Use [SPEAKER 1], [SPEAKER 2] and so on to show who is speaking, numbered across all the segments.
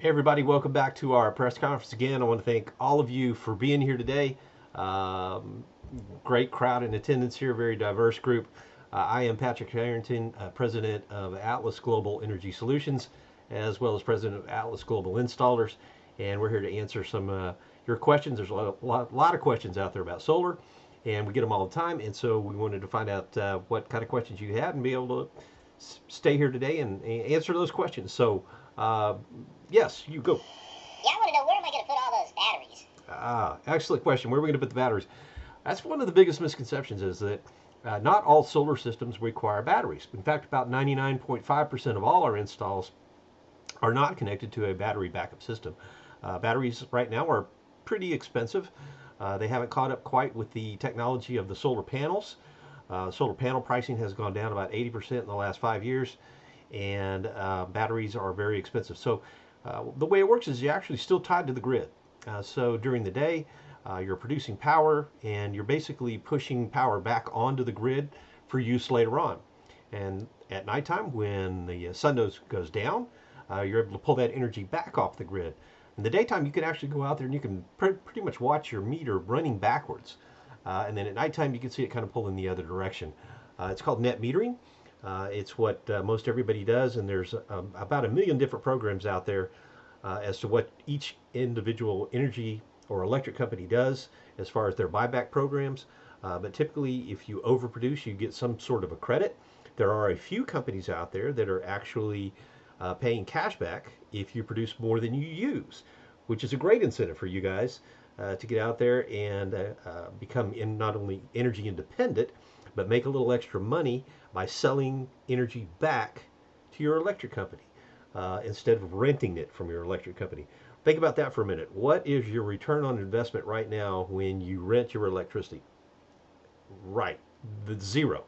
[SPEAKER 1] Hey everybody, welcome back to our press conference again. I want to thank all of you for being here today. Um, Great crowd in attendance here, very diverse group. I am Patrick Harrington, president of Atlas Global Energy Solutions, as well as president of Atlas Global Installers, and we're here to answer some your questions. There's a lot of questions out there about solar, and we get them all the time, and so we wanted to find out what kind of questions you had and be able to stay here today and answer those questions. So, uh, yes, you go.
[SPEAKER 2] Yeah, I want to know where am I going to put all those batteries?
[SPEAKER 1] Excellent question. Where are we going to put the batteries? That's one of the biggest misconceptions is that not all solar systems require batteries. In fact, about 99.5% of all our installs are not connected to a battery backup system. Batteries right now are pretty expensive. They haven't caught up quite with the technology of the solar panels. Solar panel pricing has gone down about 80% in the last 5 years, and batteries are very expensive. So the way it works is you're actually still tied to the grid. So during the day, you're producing power and you're basically pushing power back onto the grid for use later on. And at nighttime, when the sun goes down, you're able to pull that energy back off the grid. In the daytime, you can actually go out there and you can pretty much watch your meter running backwards. And then at nighttime, you can see it kind of pull in the other direction. It's called net metering. It's what most everybody does, and there's about a million different programs out there as to what each individual energy or electric company does as far as their buyback programs. But typically, if you overproduce, you get some sort of a credit. There are a few companies out there that are actually paying cash back if you produce more than you use, which is a great incentive for you guys to get out there and become not only energy independent, but make a little extra money by selling energy back to your electric company instead of renting it from your electric company. Think about that for a minute. What is your return on investment right now when you rent your electricity? Right, the zero.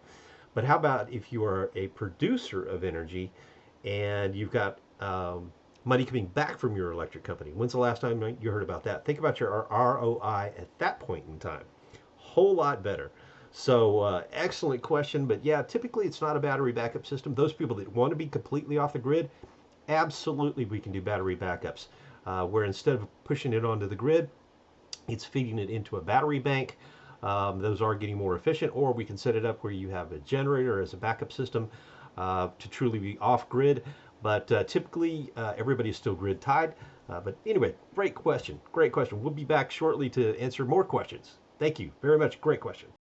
[SPEAKER 1] But how about if you are a producer of energy and you've got money coming back from your electric company? When's the last time you heard about that? Think about your ROI at that point in time. Whole lot better. So, excellent question. But yeah, typically it's not a battery backup system. Those people that want to be completely off the grid, absolutely we can do battery backups. Where instead of pushing it onto the grid, it's feeding it into a battery bank. Those are getting more efficient, or we can set it up where you have a generator as a backup system to truly be off grid. But typically, everybody is still grid tied. But anyway, great question. Great question. We'll be back shortly to answer more questions. Thank you very much. Great question.